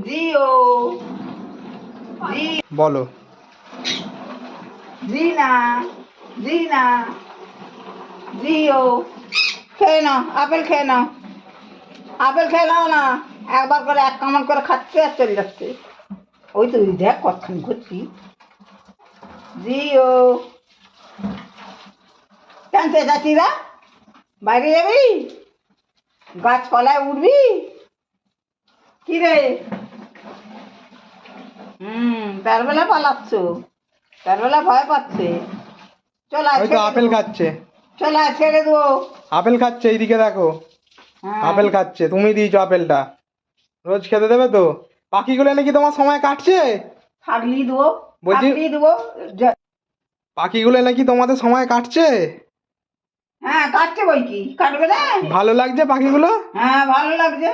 জিও জি বলো। জিনা জিনা জিও। খেয়ে নাও, আপেল খেয়ে নাও, আপেল খেয়ে নাও না। একবার করে এক কামড় করে খাচ্ছে আর চলে যাচ্ছে। ওই তো ওই দেখ কতখানি ঘুরছি। জিও টানতে যাচ্ছিরা, বাইরে যাবি, গাছপালায় উঠবি কি রে? তার বেলা পালাচ্ছ, তার বেলা ভয় পাচ্ছে। চল আয় ওই তো ছেড়ে আপেল দেবো, খাচ্ছে, চল আয় ছেড়ে দেবো। আপেল খাচ্ছে, এইদিকে দেখো। হ্যাঁ আপেল খাচ্ছে, তুমি দিয়েছো আপেলটা। রোজ খেতে দেবে তো? পাখিগুলো নাকি তোমার সময় কাটছে? থাকলি দেবো, বলছি থাকলি দেবো। পাখিগুলো নাকি তোমাদের সময় কাটছে? হ্যাঁ কাটছে বই কি কাটবে না? ভালো লাগছে পাখিগুলো? হ্যাঁ ভালো লাগছে।